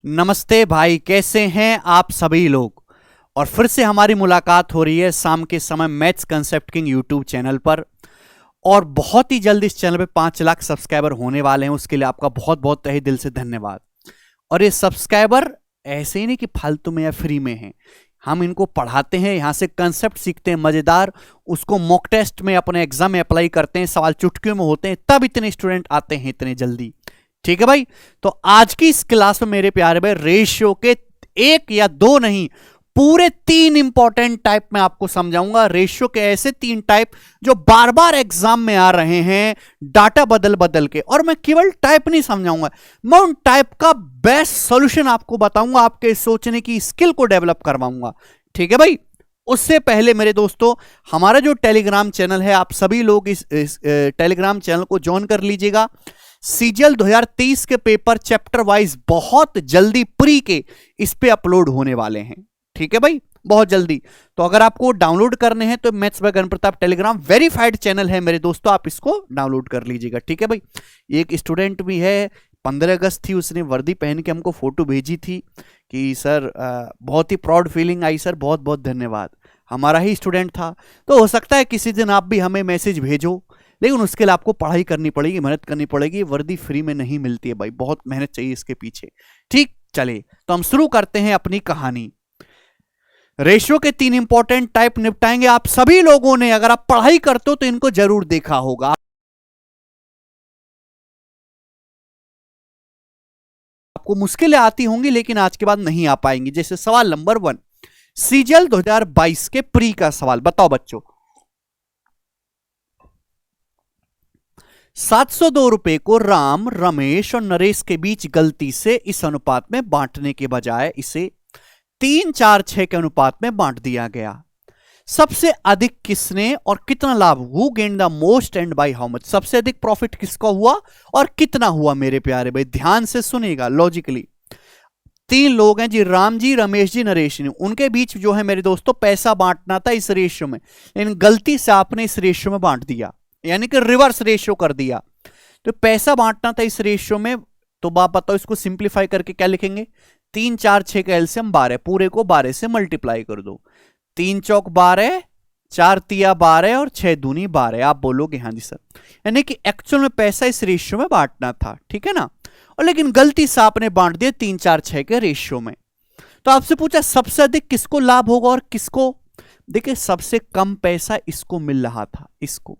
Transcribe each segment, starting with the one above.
नमस्ते भाई, कैसे हैं आप सभी लोग। और फिर से हमारी मुलाकात हो रही है शाम के समय maths concept king YouTube channel पर। और बहुत ही जल्द इस चैनल पे 5 लाख सब्सक्राइबर होने वाले हैं, उसके लिए आपका बहुत बहुत तहे दिल से धन्यवाद। और ये सब्सक्राइबर ऐसे ही नहीं कि फालतू में या फ्री में हैं, हम इनको पढ़ाते हैं, यहाँ से कंसेप्ट सीखते हैं मजेदार, उसको मॉक टेस्ट में अपने एग्जाम में अप्लाई करते हैं, सवाल चुटकियों में होते हैं, तब इतने स्टूडेंट आते हैं इतने जल्दी। ठीक है भाई। तो आज की इस क्लास में मेरे प्यारे भाई रेशियो के एक या दो नहीं, पूरे 3 इंपॉर्टेंट टाइप में आपको समझाऊंगा। रेशियो के ऐसे 3 टाइप जो बार बार एग्जाम में आ रहे हैं, डाटा बदल बदल के। और मैं केवल टाइप नहीं समझाऊंगा, मैं उन टाइप का बेस्ट सॉल्यूशन आपको बताऊंगा, आपके सोचने की स्किल को डेवलप करवाऊंगा। ठीक है भाई। उससे पहले मेरे दोस्तों, हमारा जो टेलीग्राम चैनल है, आप सभी लोग इस टेलीग्राम चैनल को ज्वाइन कर लीजिएगा। सीजीएल 2023 के पेपर चैप्टर वाइज बहुत जल्दी प्री के इस पे अपलोड होने वाले हैं। ठीक है भाई, बहुत जल्दी। तो अगर आपको डाउनलोड करने हैं तो मैथ्स बाय गण प्रताप टेलीग्राम वेरीफाइड चैनल है मेरे दोस्तों, आप इसको डाउनलोड कर लीजिएगा। ठीक है भाई। एक स्टूडेंट भी है, 15 अगस्त थी, उसने वर्दी पहन के हमको फोटो भेजी थी कि सर बहुत ही प्राउड फीलिंग आई सर, बहुत बहुत धन्यवाद। हमारा ही स्टूडेंट था। तो हो सकता है किसी दिन आप भी हमें मैसेज भेजो, लेकिन उसके लिए आपको पढ़ाई करनी पड़ेगी, मेहनत करनी पड़ेगी। वर्दी फ्री में नहीं मिलती है भाई, बहुत मेहनत चाहिए इसके पीछे। ठीक, चलिए तो हम शुरू करते हैं अपनी कहानी। रेशियो के 3 इंपॉर्टेंट टाइप निपटाएंगे। आप सभी लोगों ने, अगर आप पढ़ाई करते हो तो इनको जरूर देखा होगा। आपको मुश्किलें आती होंगी लेकिन आज के बाद नहीं आ पाएंगी। जैसे सवाल नंबर 1, सीजीएल 2022 के प्री का सवाल। बताओ बच्चों, 702 रुपए को राम, रमेश और नरेश के बीच गलती से इस अनुपात में बांटने के बजाय इसे 3-4-6 के अनुपात में बांट दिया गया। सबसे अधिक किसने और कितना लाभ, who gain the most and by how much. सबसे अधिक प्रॉफिट किसका हुआ और कितना हुआ मेरे प्यारे भाई, ध्यान से सुनिएगा लॉजिकली। 3 लोग हैं जी, राम जी, रमेश जी, नरेश जी। उनके बीच जो है मेरे दोस्तों पैसा बांटना था इस रेशियो में, लेकिन गलती से आपने इस रेशियो में बांट दिया, यानी कि रिवर्स रेशियो कर दिया। तो पैसा बांटना था इस रेशियो में, तो बाप बताओ इसको सिंप्लीफाई करके क्या लिखेंगे। 3-4-6 का एलसीएम 12, पूरे को 12 से मल्टीप्लाई कर दो। 3 चौक 12, 4 तिया 12 और 6 दूनी 12। आप बोलोगे हाँ जी सर, यानी कि एक्चुअल में पैसा इस रेशियो में बांटना था। ठीक है ना। और लेकिन गलती से आपने बांट दिया 3-4-6 के रेशियो में। तो आपसे पूछा सबसे अधिक किसको लाभ होगा और किसको। देखिए सबसे कम पैसा इसको मिल रहा था, इसको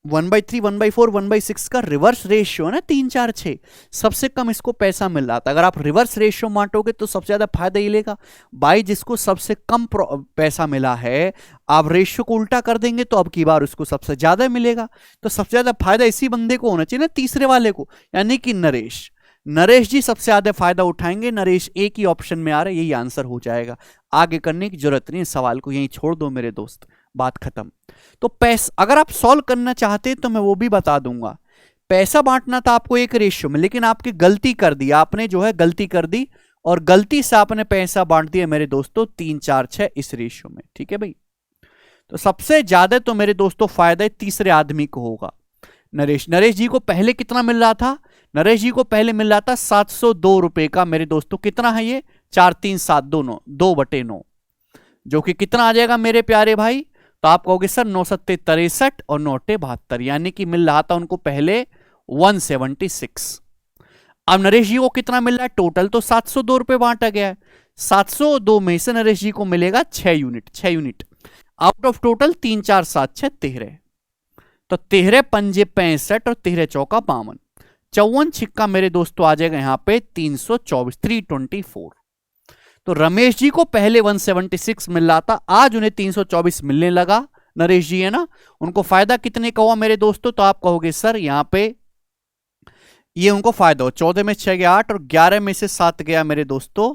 1/3, 1/4, 1/6 का रिवर्स रेशियो है ना, 3-4-6, सबसे कम इसको पैसा मिल रहा था। अगर आप रिवर्स रेशियो बांटोगे तो सबसे ज्यादा फायदा ये लेगा भाई, जिसको सबसे कम पैसा मिला है, आप रेशियो को उल्टा कर देंगे तो अब की बार उसको सबसे ज्यादा मिलेगा। तो सबसे ज्यादा फायदा इसी बंदे को होना चाहिए ना, तीसरे वाले को, यानी कि नरेश। नरेश जी सबसे ज्यादा फायदा उठाएंगे। नरेश एक ही ऑप्शन में आ रहा है, यही आंसर हो जाएगा। आगे करने की जरूरत नहीं, सवाल को यहीं छोड़ दो मेरे दोस्त, बात खत्म। तो पैसा अगर आप सॉल्व करना चाहते हैं तो मैं वो भी बता दूंगा। पैसा बांटना था आपको एक रेशियो में, लेकिन आपकी गलती कर दी, आपने जो है गलती कर दी और गलती से आपने पैसा बांट दिया मेरे दोस्तों 3-4-6 इस रेशियो में। ठीक है भाई। तो सबसे ज्यादा तो मेरे दोस्तों फायदा तीसरे आदमी को होगा, नरेश। नरेश जी को पहले कितना मिल रहा था, नरेश जी को पहले मिल रहा था 702 रुपए का मेरे दोस्तों। कितना है ये, 4-3-7 2 2/9, जो कि कितना आ जाएगा मेरे प्यारे भाई। तो आप कहोगे सर 9-7-63 और 9-72, यानी कि मिल रहा था उनको पहले 176। अब नरेश जी को कितना मिल रहा है, टोटल तो 702 रुपए बांटा गया है, 702 में से नरेश जी को मिलेगा 6 unit, 6 unit out of total 3-4-7-6 13। तो 13 पंजे 65 और 13 चौका 52, 54 छिक्का मेरे दोस्तों आ जाएगा यहां पे 324, 324। तो रमेश जी को पहले 176 मिल रहा था, आज उन्हें 324 मिलने लगा। नरेश जी है ना, उनको फायदा कितने का हुआ मेरे दोस्तों। तो आप कहोगे सर यहां पे ये उनको फायदा हो, 14 में 6 गया 8 और 11 में से 7 गया मेरे दोस्तों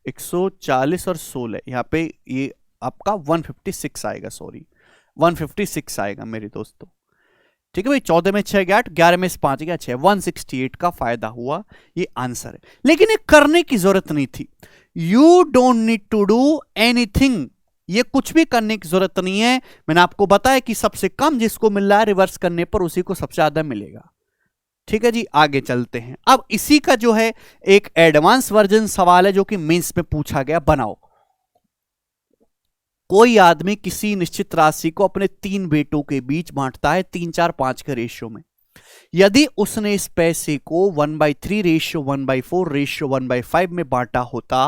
140 और 16, यहां पे ये आपका 156 आएगा, सॉरी 156 आएगा मेरे दोस्तों। ठीक है भाई, 14 में 6 गया 8, 11 में से 5 गया 6, 168 का फायदा हुआ, ये आंसर है। लेकिन ये करने की जरूरत नहीं थी। You don't need to do anything, ये कुछ भी करने की जरूरत नहीं है। मैंने आपको बताया कि सबसे कम जिसको मिल रहा है रिवर्स करने पर उसी को सबसे ज्यादा मिलेगा। ठीक है जी, आगे चलते हैं। अब इसी का जो है एक एडवांस वर्जन सवाल है जो कि मेंस में पूछा गया। बनाओ, कोई आदमी किसी निश्चित राशि को अपने 3 बेटों के बीच बांटता है 3-4-5 के रेशियो में। यदि उसने इस पैसे को 1/3 रेशियो 1/4 रेशियो 1/5 में बांटा होता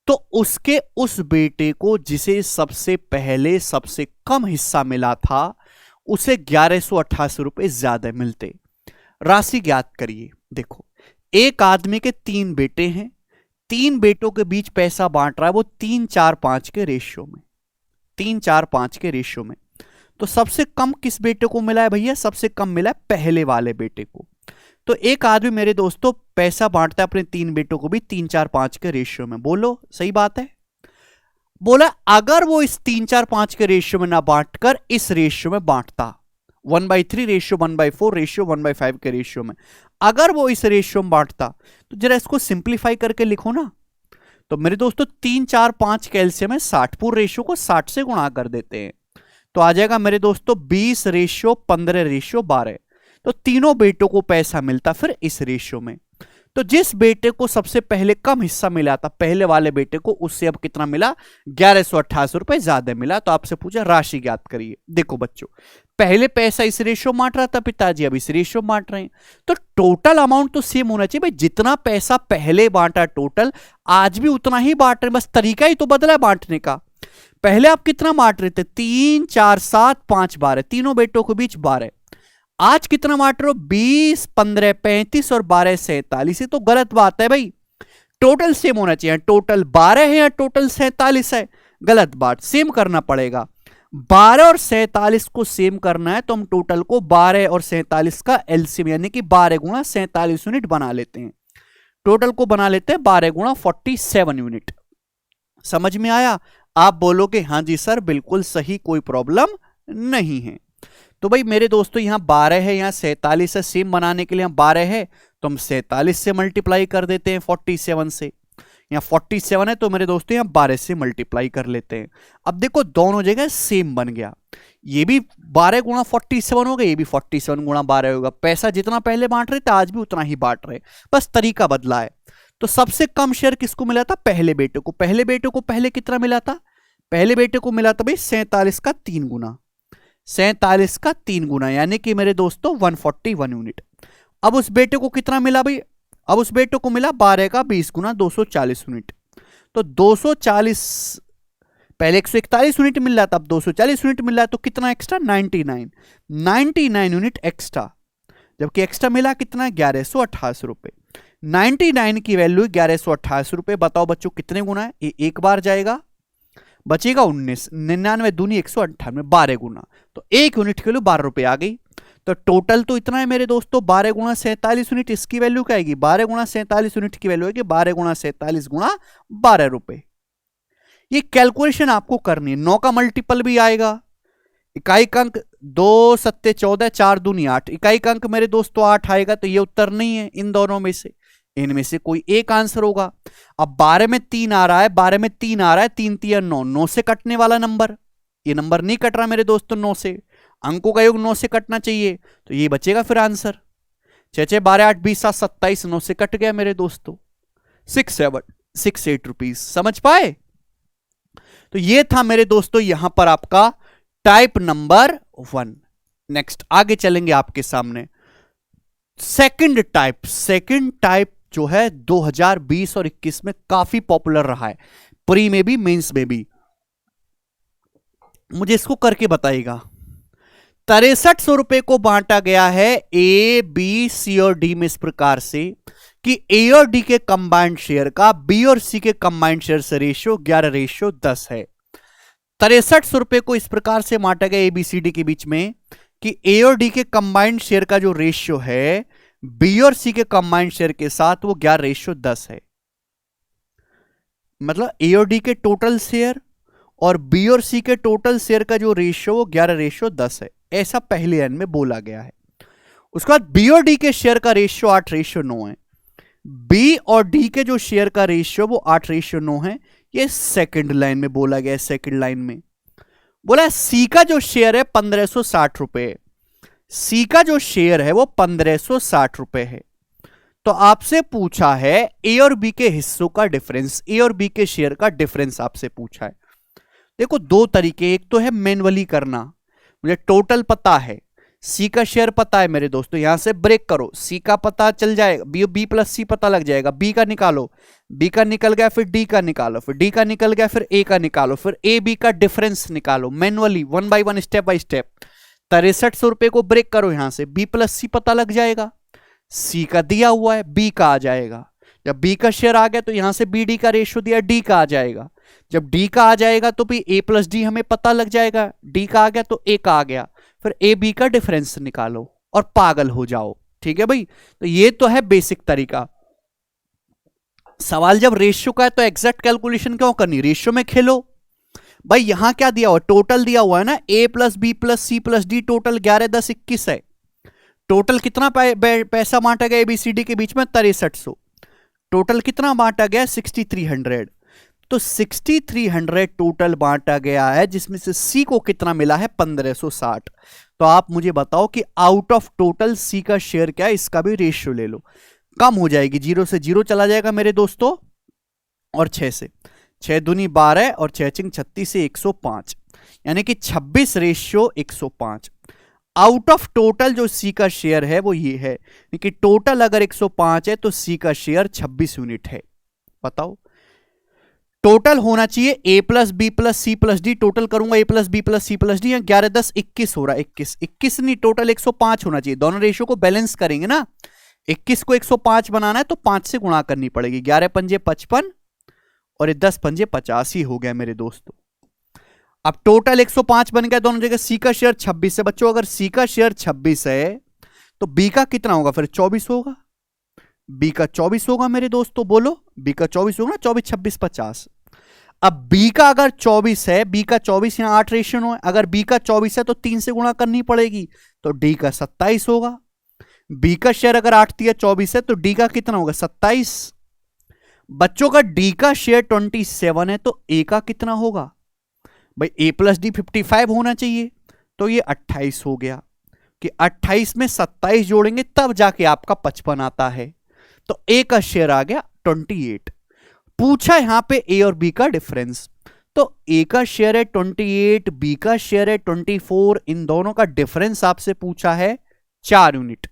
तो उसके उस बेटे को जिसे सबसे पहले सबसे कम हिस्सा मिला था उसे 1188 रुपए ज्यादा मिलते। राशि ज्ञात करिए। देखो, एक आदमी के 3 बेटे हैं, 3 बेटों के बीच पैसा बांट रहा है वो 3-4-5 के रेशियो में, 3-4-5 के रेशियो में। तो सबसे कम किस बेटे को मिला है भैया? सबसे कम मिला है पहले वाले बेटे को। तो एक आदमी मेरे दोस्तों पैसा बांटता है अपने 3 बेटों को भी 3-4-5 के रेशियो में। बोलो सही बात है? बोला अगर वो इस 3-4-5 के रेशियो में ना बांटकर इस रेशियो में बांटता, 1/3 रेशियो 1/4 रेशियो 1/5 के रेशियो में, अगर वो इस रेशियो में बांटता तो जरा इसको सिंप्लीफाई करके लिखो ना। तो मेरे दोस्तों 3-4-5 कैल्शियम है, 60 पूर्ण रेशियो को 60 से गुणा कर देते हैं तो आ जाएगा मेरे दोस्तों 20 रेशियो 15 रेशियो 12। तो तीनों बेटों को पैसा मिलता फिर इस रेशियो में। तो जिस बेटे को सबसे पहले कम हिस्सा मिला था पहले वाले बेटे को, उससे अब कितना मिला? 1188 रुपए ज्यादा मिला। तो आपसे पूछा राशि ज्ञात करिए। देखो बच्चों, पहले पैसा इस रेशियो बांट रहा था पिताजी, अब इस रेशियो बांट रहे हैं तो टोटल अमाउंट तो सेम होना चाहिए भाई। जितना पैसा पहले बांटा टोटल, आज भी उतना ही बांट रहे, बस तरीका ही तो बदला है बांटने का। पहले आप कितना बांट रहे थे? 3 4 7 5 12, तीनों बेटों के बीच 12। आज कितना बांट रहे हो? 20 15 35 और 12 47। ये तो गलत बात है भाई, टोटल सेम होना चाहिए। टोटल 12 है या टोटल 47 है? गलत बात, सेम करना पड़ेगा। 12 और 47 को सेम करना है तो हम टोटल को 12 और 47 का एलसीएम यानी कि 12 गुणा 47 यूनिट बना लेते हैं। टोटल को बना लेते हैं 12 गुणा 47 यूनिट। समझ में आया? आप बोलोगे हाँ जी सर बिल्कुल सही, कोई प्रॉब्लम नहीं है। तो भाई मेरे दोस्तों यहां 12 है, यहां 47 है, सेम बनाने के लिए हम 12 है तो हम 47 से मल्टीप्लाई कर देते हैं 47 से। यहां 47 है तो मेरे दोस्तों यहां 12 से मल्टीप्लाई कर लेते हैं। अब देखो दोनों जगह सेम बन गया, ये भी 12 गुणा 47 होगा, ये भी 47 गुणा 12 होगा। पैसा जितना पहले बांट रहे थे आज भी उतना ही बांट रहे, बस तरीका बदला है। तो सबसे कम शेयर किसको मिला था? पहले बेटे को। पहले बेटे को पहले कितना मिला था? पहले बेटे को मिला था भाई 47 का 3 गुना, 47 का 3 गुना यानी कि मेरे दोस्तों 141 यूनिट। अब उस बेटे को कितना मिला भाई? अब उस बेटे को मिला 12 का 20 गुना 240 यूनिट। तो 240, पहले 141 यूनिट मिल रहा था, अब 240 यूनिट मिल रहा है तो कितना एक्स्ट्रा? 99 यूनिट एक्स्ट्रा, जबकि एक्स्ट्रा मिला कितना? 1188 रुपए। 99 की वैल्यू 1188 रुपए। बताओ बच्चों कितने गुना है? ये एक बार जाएगा, बचेगा 19, 99 दूनी 198, 12 गुना, तो 1 यूनिट के लिए 12 रुपए आ गई। तो टोटल तो इतना है मेरे दोस्तों 12 गुणा 47 यूनिट, इसकी वैल्यू क्या आएगी? 12 गुणा 47 यूनिट की वैल्यू है कि 12 गुणा 47 गुणा 12 रुपए। ये कैलकुलेशन आपको करनी है। 9 का मल्टीपल भी आएगा, इकाई अंक 2 7 14, 4 दूनी 8, इकाई अंक मेरे दोस्तों 8 आएगा। तो ये उत्तर नहीं है इन दोनों में से, इनमें से कोई एक आंसर होगा। अब 12 में 3 आ रहा है, 12 में 3 आ रहा है, 3 3 9, 9 से कटने वाला नंबर, ये नंबर नहीं कट रहा मेरे दोस्तों 9 से, अंकों का योग 9 से कटना चाहिए तो ये बचेगा फिर आंसर। 6 6 12 8 20 7 27, 9 से कट गया मेरे दोस्तों 6768 रुपीज। समझ पाए? तो ये था मेरे दोस्तों यहां पर आपका टाइप नंबर 1। नेक्स्ट आगे चलेंगे आपके सामने सेकंड टाइप जो है 2020 और 21 में काफी पॉपुलर रहा है, प्री में भी मेंस में भी। मुझे इसको करके बताइएगा। 6300 रुपए को बांटा गया है ए बी सी और डी में इस प्रकार से कि ए और डी के कंबाइंड शेयर का बी और सी के कंबाइंड शेयर से रेशियो 11:10 है। 6300 रुपए को इस प्रकार से बांटा गया ए बी सी डी के बीच में कि ए और डी के कंबाइंड शेयर का जो रेशियो है बी और सी के कंबाइंड शेयर के साथ वो 11:10 है। मतलब ए और डी के टोटल शेयर और बी और सी के टोटल शेयर का जो रेशियो वो 11:10 है, ऐसा पहले एन में बोला गया है। उसके बाद बी और डी के शेयर का रेशियो 8:9 है। बी और डी के जो शेयर का रेशियो वो 8:9 है, ये सेकंड लाइन में बोला गया है। सेकंड लाइन में बोला सी का जो शेयर है 1560 रुपए, सी का जो शेयर है वो 1560 रुपए है। तो आपसे पूछा है ए और बी के हिस्सों का डिफरेंस, ए और बी के शेयर का डिफरेंस आपसे पूछा है। देखो दो तरीके, एक तो है मैन्युअली करना, मुझे टोटल पता है, सी का शेयर पता है मेरे दोस्तों, यहां से ब्रेक करो, सी का पता चल जाएगा, बी प्लस सी पता लग जाएगा, बी का निकालो, बी का निकल गया, फिर डी का निकालो, फिर डी का निकल गया, फिर ए का निकालो, फिर ए बी का डिफरेंस निकालो manually, one by one, step by step. 6300 रुपए को ब्रेक करो, यहां से बी प्लस सी पता लग जाएगा, सी का दिया हुआ है, बी का आ जाएगा, जब बी का शेयर आ गया तो यहां से बी डी का रेशियो दिया, डी का आ जाएगा, जब डी का आ जाएगा तो भी ए प्लस डी हमें पता लग जाएगा, डी का आ गया तो ए का आ गया, फिर ए बी का डिफरेंस निकालो और पागल हो जाओ। ठीक है भाई, तो ये तो है बेसिक तरीका। सवाल जब रेशियो का है तो एग्जैक्ट कैलकुलेशन क्यों करनी, रेशियो में खेलो भाई। यहां क्या दिया हुआ, टोटल दिया हुआ है ना, A plus B plus C plus D, total 11 10 21 है। टोटल कितना पैसा बांटा गया एबीसीडी के बीच में, 6300। टोटल कितना बांटा गया, 6300। तो 6300 टोटल बांटा गया है, जिसमें से सी को कितना मिला है, 1560। तो आप मुझे बताओ कि आउट ऑफ टोटल सी का शेयर क्या है, इसका भी रेशियो ले लो, कम हो जाएगी, 0 से 0 चला जाएगा मेरे दोस्तों, और 6 से 6 दूनी 12 और 6 चिंग 36 से 105, यानी कि 26 रेशियो 105। आउट ऑफ टोटल जो सी का शेयर है वो ये है कि टोटल अगर 105 है तो सी का शेयर 26 यूनिट है। बताओ, टोटल होना चाहिए A plus B plus C plus D, total करूंगा A plus B plus C plus D, 11 10 21 हो रहा है, 21 नहीं, टोटल 105 होना चाहिए। दोनों रेशियो को बैलेंस करेंगे ना, 21 को 105 बनाना है तो 5 से गुणा करनी पड़ेगी, 11 पंजे 55 और 10 पंजे 85 हो गया मेरे दोस्तों। अब टोटल 105 बन गया दोनों जगह, सी का शेयर 26 है बच्चों, अगर सी का शेयर 26 है तो बी का कितना होगा, फिर 24 होगा, बी का 24 होगा मेरे दोस्तों, बोलो बी का 24 होगा ना, 24 26 50। अब बी का अगर 24 है, बी का 24 यहां 8 रेशियो है, अगर बी का 24 है तो 3 से गुणा करनी पड़ेगी, तो डी का 27 होगा। बी का शेयर अगर 8 दिया 24 है तो डी का कितना होगा, 27। बच्चों का डी का शेयर 27 है तो ए का कितना होगा भाई, ए प्लस डी 55 होना चाहिए, तो ये 28 हो गया, कि 28 में 27 जोड़ेंगे तब जाके आपका 55 आता है, तो ए का शेयर आ गया 28। पूछा यहां पे ए और बी का डिफरेंस, तो ए का शेयर है 28, बी का शेयर है 24, इन दोनों का डिफरेंस आपसे पूछा है 4 यूनिट।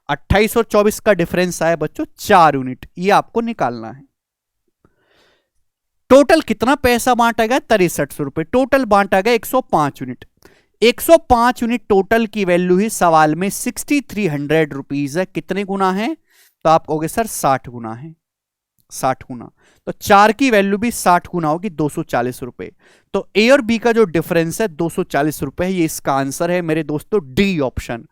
28 और 24 का डिफरेंस आया बच्चों 4 यूनिट, ये आपको निकालना है। टोटल कितना पैसा बांटा गया, 6300 रुपए, टोटल बांटा गया 105 यूनिट। 105 यूनिट टोटल की वैल्यू ही सवाल में 6300 रुपीज है, कितने गुना है, तो आप कहोगे सर 60 गुना है, 60 गुना, तो 4 की वैल्यू भी 60 गुना होगी, 240 रुपए। तो ए और बी का जो डिफरेंस है 240 रुपए, ये इसका आंसर है मेरे दोस्तों, डी ऑप्शन।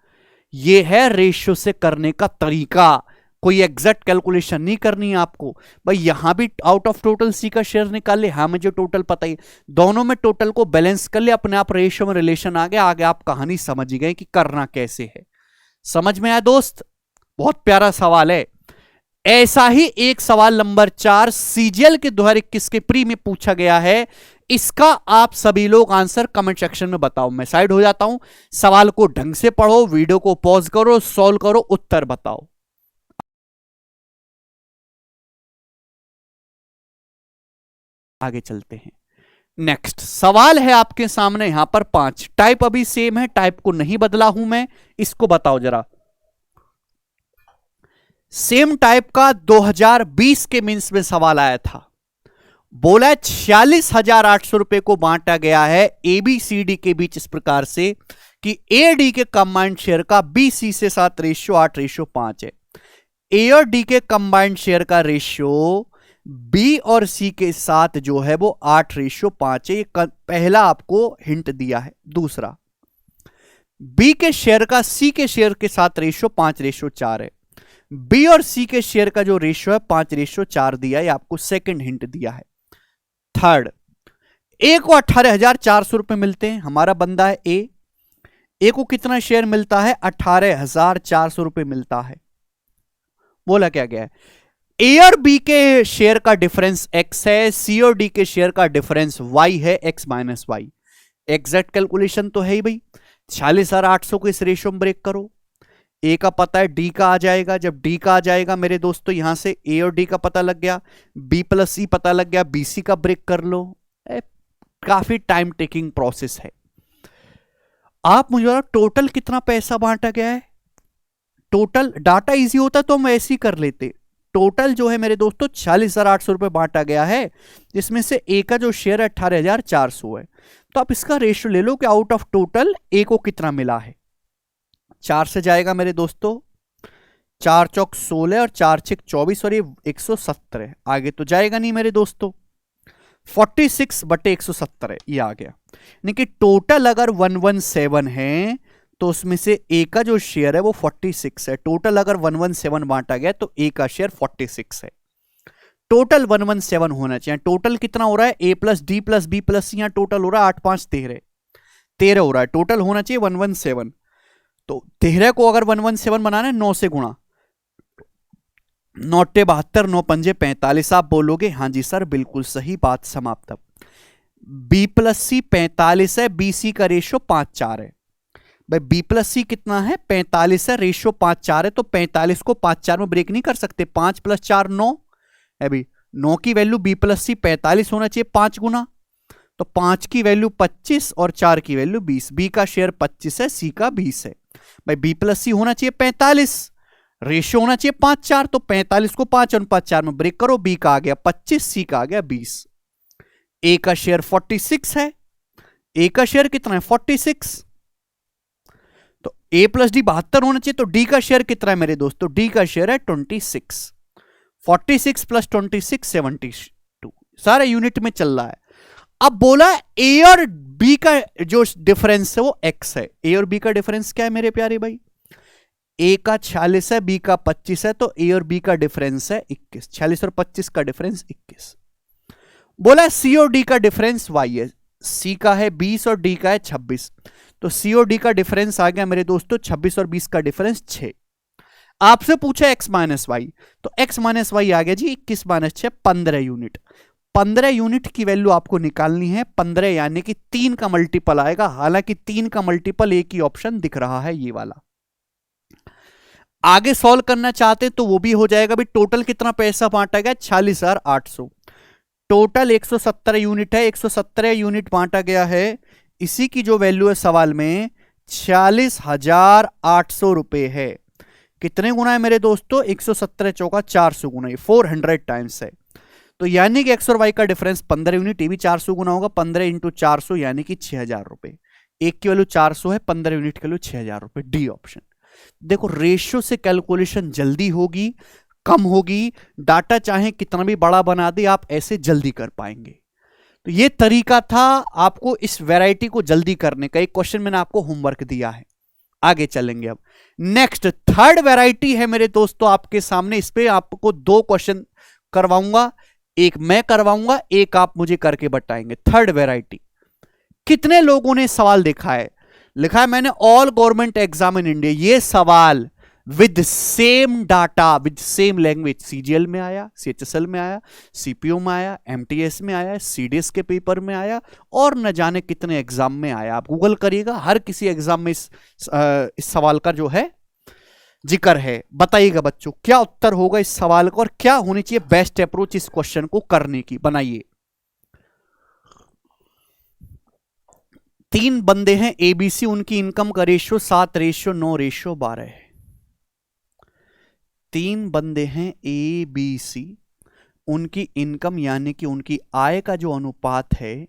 ये है रेशियो से करने का तरीका, कोई एग्जैक्ट कैलकुलेशन नहीं करनी है आपको भाई। यहां भी आउट ऑफ टोटल सी का शेयर निकाल ले, हाँ मुझे टोटल पता ही, दोनों में टोटल को बैलेंस कर ले, अपने आप रेशियो में रिलेशन आ गया, आगे आप कहानी समझ गए कि करना कैसे है। समझ में आया दोस्त, बहुत प्यारा सवाल है। ऐसा ही एक सवाल नंबर 4 सीजीएल के 2021 के प्री में पूछा गया है, इसका आप सभी लोग आंसर कमेंट सेक्शन में बताओ। मैं साइड हो जाता हूं, सवाल को ढंग से पढ़ो, वीडियो को पॉज करो, सॉल्व करो, उत्तर बताओ। आगे चलते हैं, नेक्स्ट सवाल है आपके सामने, यहां पर 5 टाइप अभी सेम है, टाइप को नहीं बदला हूं मैं, इसको बताओ जरा। सेम टाइप का 2020 के मीन्स में सवाल आया था, बोला 46,800 रुपए को बांटा गया है एबीसीडी के बीच इस प्रकार से कि ए डी के कंबाइंड शेयर का बी सी से 7 रेशियो 8 रेशियो 5 है। ए और डी के कंबाइंड शेयर का रेशियो बी और सी के साथ जो है वो 8 रेशियो 5 है, ये पहला आपको हिंट दिया है। दूसरा, बी के शेयर का सी के शेयर के साथ रेशियो 5 रेशियो 4 है, बी और सी के शेयर का जो रेशियो है 5 रेशियो 4 दिया है, आपको सेकंड हिंट दिया है। थर्ड, ए को 18,400 रुपए मिलते हैं, हमारा बंदा है ए को कितना शेयर मिलता है, 18,400 रुपए मिलता है। बोला क्या गया है, ए और बी के शेयर का डिफरेंस एक्स है, सी और डी के शेयर का डिफरेंस वाई है, X minus Y. Exact calculation तो है ही भाई, 46,800 को इस रेशियो में ब्रेक करो। ए का पता है, डी का आ जाएगा। जब डी का आ जाएगा मेरे दोस्तों, यहां से ए और डी का पता लग गया, बी प्लस सी पता लग गया, बी सी का ब्रेक कर लो। काफी टाइम टेकिंग प्रोसेस है। आप मुझे टोटल कितना पैसा बांटा गया है। टोटल डाटा इजी होता तो हम ऐसे ही कर लेते। टोटल जो है मेरे दोस्तों 46,800 रुपए बांटा गया है, जिसमें से ए का जो शेयर है 18,400 है। तो आप इसका रेशियो ले लो कि आउट ऑफ टोटल ए को कितना मिला है। 4 से जाएगा मेरे दोस्तों, 4 चौक 16 और 4 छक 24 और ये 170 है। आगे तो जाएगा नहीं मेरे दोस्तों। 46/170 है, ये आ गया। यानी कि टोटल अगर 117 है तो उसमें से ए का जो शेयर है वो 46 है। टोटल अगर 117 बांटा गया तो ए का शेयर 46 है। टोटल 117 होना चाहिए। टोटल कितना हो रहा है, A plus D plus B plus C, यहां टोटल हो रहा है 8 5 13 हो रहा है। टोटल होना चाहिए 117। तो 13 को अगर 117 बनाना है 9 से गुणा, 9 72, 9 पंजे 45। आप बोलोगे हाँ जी सर बिल्कुल सही बात, समाप्त। बी प्लस सी 45 है, बी सी का रेशियो 5-4 है। भाई बी प्लस सी कितना है, 45 है, रेशियो 5-4 है। तो 45 को 5-4 में ब्रेक नहीं कर सकते। 5 + 4 9 है भाई। 9 की वैल्यू बी प्लस सी 45 होना चाहिए 5 गुना। तो 5 की वैल्यू 25 और 4 की वैल्यू 20। बी का शेयर 25 है, सी का 20 है। भाई बी प्लस सी होना चाहिए 45, रेशियो होना चाहिए 5-4। तो 45 को 5 और 5-4 में ब्रेक करो। बी का आ गया 25, सी का आ गया 20। ए का शेयर 46 है। ए का शेयर कितना है 46। तो ए प्लस डी 72 होना चाहिए। तो डी का शेयर कितना है मेरे दोस्तों, डी का शेयर है 26। 46 + 26 72, सारे यूनिट में चल रहा है। अब बोला ए और बी का जो डिफरेंस है वो x है। ए और बी का डिफरेंस क्या है मेरे प्यारे भाई, ए का 46 है, बी का 25 है। तो ए और बी का डिफरेंस है 21। 46 और 25 का डिफरेंस 21। बोला सी और डी का डिफरेंस y है। सी का है 20 और डी का है 26। तो सी और डी का डिफरेंस आ गया मेरे दोस्तों 26 और 20 का डिफरेंस 6। आपसे पूछा x - y, तो x - y आ गया जी 21 - 6 15 यूनिट। 15 यूनिट की वैल्यू आपको निकालनी है। 15 यानी कि 3 का मल्टीपल आएगा। हालांकि 3 का मल्टीपल एक ही ऑप्शन दिख रहा है, ये वाला। आगे सॉल्व करना चाहते तो वो भी हो जाएगा। भी टोटल कितना पैसा बांटा गया 46,800। टोटल 117 यूनिट है, 117 यूनिट बांटा गया है। इसी की जो वैल्यू है सवाल में 46,800 रुपए है। कितने गुना है मेरे दोस्तों, 117 चौका 400 गुना, 400 टाइम्स है। तो यानी कि एक्स और वाई का डिफरेंस 15 यूनिट, ये भी 400 गुना होगा। 15 × 400 यानी कि 6,000 रुपए। एक की वैल्यू 400 है, 15 यूनिट की वैल्यू 6,000 रुपए। D option. देखो रेशियो से कैलकुलेशन जल्दी होगी, कम होगी। डाटा चाहे कितना भी बड़ा बना दे, आप ऐसे जल्दी कर पाएंगे। तो ये तरीका था आपको इस वैरायटी को जल्दी करने का। एक क्वेश्चन मैंने आपको होमवर्क दिया है। आगे चलेंगे अब। नेक्स्ट थर्ड वैरायटी है मेरे दोस्तों आपके सामने। इस पे आपको 2 क्वेश्चन करवाऊंगा, एक मैं करवाऊंगा, एक आप मुझे करके बताएंगे। थर्ड वैरायटी, कितने लोगों ने सवाल देखा है, लिखा है मैंने all government exam in India. ये सवाल with same data, with same language, CGL में आया, सीएचएसएल में आया, सीपीओ में आया, एमटीएस में आया, सीडीएस के पेपर में आया, और न जाने कितने एग्जाम में आया। आप गूगल करिएगा, हर किसी एग्जाम में इस सवाल का जो है जिक्र है। बताइएगा बच्चों क्या उत्तर होगा इस सवाल का, और क्या होनी चाहिए बेस्ट अप्रोच इस क्वेश्चन को करने की। बनाइए। 3 बंदे हैं एबीसी, उनकी इनकम का रेशियो 7:9:12 है। 3 बंदे हैं एबीसी, उनकी इनकम यानी कि उनकी आय का जो अनुपात है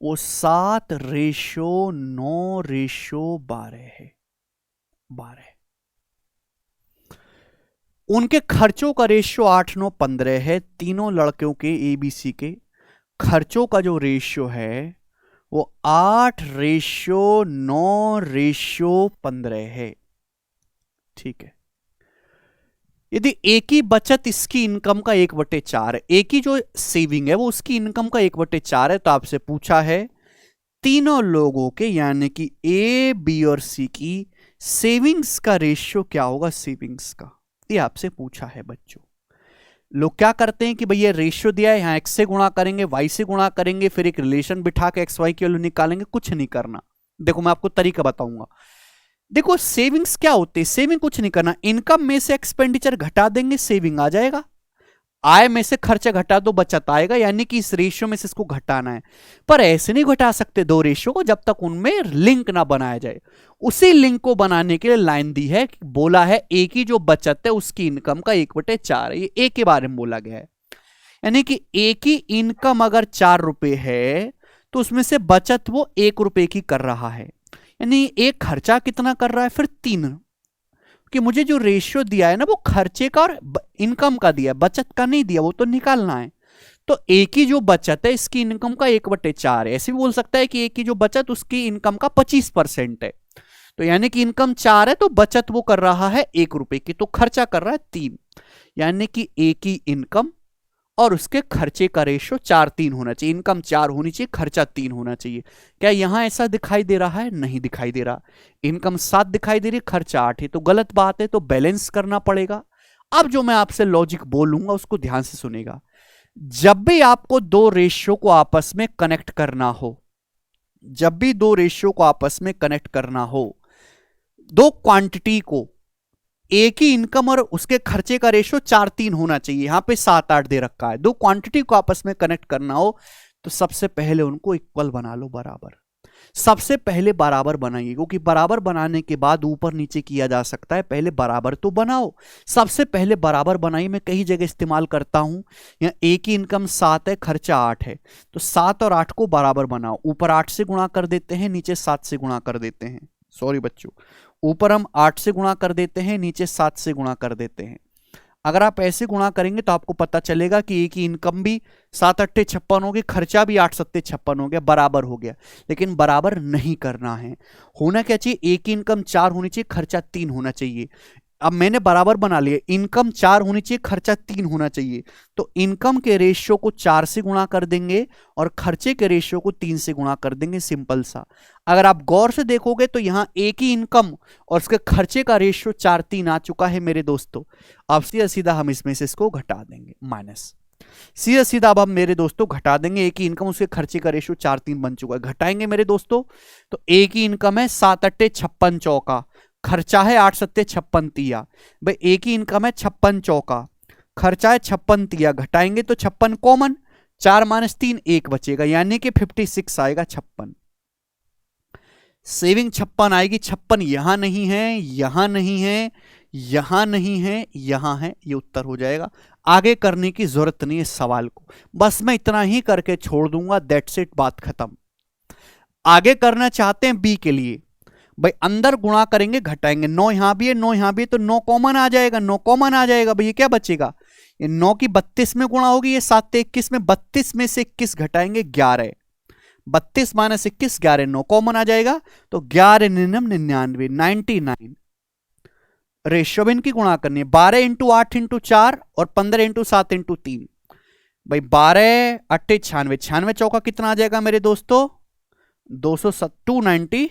वो 7:9:12 है। 12। उनके खर्चों का रेशियो 8:9:15 है। तीनों लड़कों के एबीसी के खर्चों का जो रेशियो है वो 8:9:15 है। ठीक है। यदि एक ही बचत इसकी इनकम का 1/4 है, एक ही जो सेविंग है वो उसकी इनकम का 1/4 है, तो आपसे पूछा है तीनों लोगों के यानी कि ए, बी और सी की सेविंग्स का रेशियो क्या होगा। सेविंग्स का ये आपसे पूछा है बच्चों। लोग क्या करते हैं कि भैया रेशियो दिया है, यहां एक्स से गुणा करेंगे, वाई से गुणा करेंगे, फिर एक रिलेशन बिठा के एक्स वाई की वैल्यू निकालेंगे। कुछ नहीं करना, देखो मैं आपको तरीका बताऊंगा। देखो सेविंग्स क्या होती है, सेविंग कुछ नहीं करना, इनकम में से एक्सपेंडिचर घटा देंगे, सेविंग आ जाएगा। आय में से खर्चा घटा दो, बचत आएगा, यानी कि इस रेशियो में से इसको घटाना है। पर ऐसे नहीं घटा सकते दो रेशियो को जब तक उनमें लिंक ना बनाया जाए। उसी लिंक को बनाने के लिए लाइन दी है, बोला है ए की जो बचत है उसकी इनकम का 1/4 है। ये ए के बारे में बोला गया है, यानी कि ए की इनकम अगर 4 रुपए है तो उसमें से बचत वो 1 रुपए की कर रहा है, यानी एक खर्चा कितना कर रहा है फिर 3। कि मुझे जो रेशियो दिया है ना वो खर्चे का और इनकम का दिया है, बचत का नहीं दिया, वो तो निकालना है। तो ए की जो बचत है इसकी इनकम का 1/4 है। ऐसे भी बोल सकता है कि ए की जो बचत उसकी इनकम का 25% है। तो यानी कि इनकम 4 है तो बचत वो कर रहा है 1 रुपए की, तो खर्चा कर रहा है 3। यानी कि ए की इनकम और उसके खर्चे का रेशियो 4:3 होना चाहिए। इनकम 4 होनी चाहिए, खर्चा 3 होना चाहिए। क्या यहां ऐसा दिखाई दे रहा है? नहीं दिखाई दे रहा। इनकम 7 दिखाई दे रही है, खर्चा 8 है, तो गलत बात है, तो बैलेंस करना पड़ेगा। अब जो मैं आपसे लॉजिक बोलूंगा उसको ध्यान से सुनेगा। जब भी आपको दो रेशियो को आपस में कनेक्ट करना हो, जब भी दो रेशियो को आपस में कनेक्ट करना हो, दो क्वांटिटी को, एक ही इनकम और उसके खर्चे का रेशियो 4:3 होना चाहिए, यहां पे 7-8 दे रखा है। दो क्वांटिटी को आपस में कनेक्ट करना हो तो सबसे पहले उनको इक्वल बना लो, बराबर। सबसे पहले बराबर बनाइए, क्योंकि बराबर बनाने के बाद ऊपर नीचे किया जा सकता है, पहले बराबर तो बनाओ। सबसे पहले बराबर बनाइए। मैं कई जगह इस्तेमाल करता हूं, यहाँ एक ही इनकम 7 है, खर्चा 8 है, तो 7 और 8 को बराबर बनाओ। ऊपर 8 से गुणा कर देते हैं, नीचे 7 से गुणा कर देते हैं। सॉरी बच्चों, ऊपर हम 8 से गुणा कर देते हैं, नीचे 7 से गुणा कर देते हैं। अगर आप ऐसे गुणा करेंगे तो आपको पता चलेगा कि एक ही इनकम भी 7×8 = 56 हो गई, खर्चा भी 8×7 = 56 हो गया, बराबर हो गया। लेकिन बराबर नहीं करना है, होना क्या चाहिए, एक ही इनकम 4 होनी चाहिए, खर्चा 3 होना चाहिए। अब मैंने बराबर बना लिया, इनकम 4 होनी चाहिए, खर्चा 3 होना चाहिए, तो इनकम के रेशियो को 4 से गुणा कर देंगे और खर्चे के रेशियो को 3 से गुणा कर देंगे, सिंपल सा। अगर आप गौर से देखोगे तो यहां एक ही इनकम और उसके खर्चे का रेशियो 4:3 आ चुका है मेरे दोस्तों। अब सीधा सीधा हम इसमें से इसको घटा देंगे, माइनस। सीधा सीधा अब हम मेरे दोस्तों घटा देंगे, एक ही इनकम उसके खर्चे का रेशियो 4:3 बन चुका है, घटाएंगे मेरे दोस्तों। तो एक ही इनकम है 7×8 = 56 चौका, खर्चा है 8×7 = 56 तिया। भाई एक ही इनकम है 56 चौका, खर्चा है 56 तिया, घटाएंगे तो 56 कॉमन, 4 - 3 1 बचेगा, यानी कि 56 आएगा। 56 सेविंग 56 आएगी। 56 यहां नहीं है, यहां नहीं है, यहां नहीं है, यहां है, ये उत्तर हो जाएगा। आगे करने की जरूरत नहीं है सवाल को, बस मैं इतना ही करके छोड़ दूंगा, दैट्स इट, बात खत्म। आगे करना चाहते हैं बी के लिए, भाई अंदर गुणा करेंगे घटाएंगे, 9 यहां भी है, 9 यहां भी है, तो 9 कॉमन आ जाएगा, 9 कॉमन आ जाएगा। भाई ये क्या बचेगा, ये 9 की 32 में गुणा होगी, ये 7 से 21 में, 32 में से 21 घटाएंगे 11, 32 - 21 11, 9 कॉमन आ जाएगा, तो 11 - 9 99 99। रेशियो इनकी गुणा करनी है, 12 × 8 × 4 और 15 × 7 × 3। भाई 12 × 8 = 96, 96 चौका कितना आ जाएगा मेरे दोस्तों, 290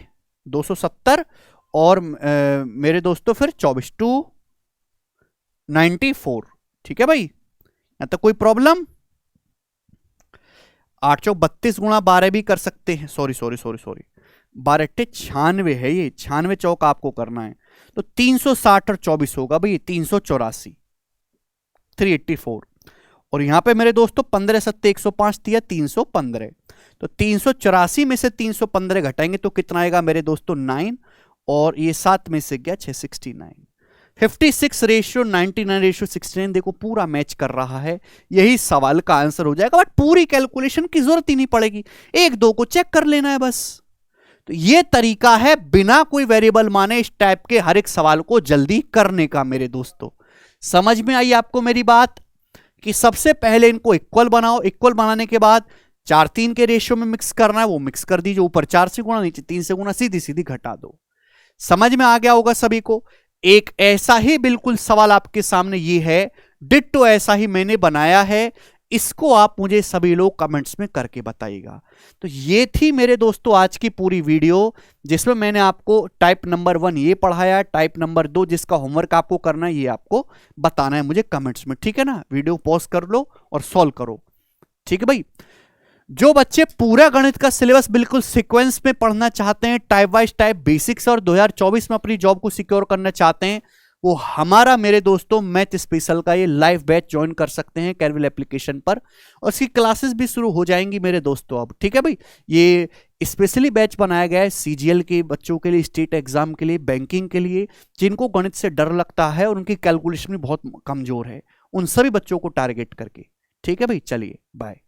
270, और मेरे दोस्तों फिर 24 294। ठीक है भाई, यहां तक कोई प्रॉब्लम? 8 चौक 32 × 12 भी कर सकते हैं, सॉरी 12 × 8 96 है, ये 96 चौक आपको करना है, तो 360 और 24 होगा भाई 384, 384। और यहां पे मेरे दोस्तों 15 × 7 = 105 दिया, 315, तो 384 में से 315 घटाएंगे तो कितना आएगा मेरे दोस्तों, 9, और ये 7 में से गया 6, 69। 56:99:69, देखो पूरा मैच कर रहा है, यही सवाल का आंसर हो जाएगा। बट पूरी कैलकुलेशन की जरूरत ही नहीं पड़ेगी, 1-2 को चेक कर लेना है बस। तो ये तरीका है बिना कोई वेरिएबल माने इस टाइप के हर एक सवाल को जल्दी करने का मेरे दोस्तों। समझ में आई आपको मेरी बात, कि सबसे पहले इनको इक्वल बनाओ, इक्वल बनाने के बाद 4:3 के रेशियो में मिक्स करना है, वो मिक्स कर दीजिए, ऊपर 4 से गुणा, नीचे 3 से गुणा, सीधी सीधी घटा दो। समझ में आ गया होगा सभी को। एक ऐसा ही बिल्कुल सवाल आपके सामने ये है, डिट्टो ऐसा ही मैंने बनाया है, इसको आप मुझे सभी लोग कमेंट्स में करके बताइएगा। तो ये थी मेरे दोस्तों आज की पूरी वीडियो, जिसमें मैंने आपको टाइप नंबर 1 ये पढ़ाया, टाइप नंबर 2 जिसका होमवर्क आपको करना है ये आपको बताना है मुझे कमेंट्स में, ठीक है ना। वीडियो पॉज कर लो और सॉल्व करो, ठीक है भाई। जो बच्चे पूरा गणित का सिलेबस बिल्कुल सीक्वेंस में पढ़ना चाहते हैं, टाइप वाइज टाइप बेसिक्स, और 2024 में अपनी जॉब को सिक्योर करना चाहते हैं, वो हमारा मेरे दोस्तों मैथ स्पेशल का ये लाइव बैच ज्वाइन कर सकते हैं कैरविल एप्लीकेशन पर, और इसकी क्लासेस भी शुरू हो जाएंगी मेरे दोस्तों अब। ठीक है भाई, ये स्पेशली बैच बनाया गया है सीजीएल के बच्चों के लिए, स्टेट एग्जाम के लिए, बैंकिंग के लिए, जिनको गणित से डर लगता है और उनकी कैलकुलेशन भी बहुत कमजोर है, उन सभी बच्चों को टारगेट करके। ठीक है भाई, चलिए बाय।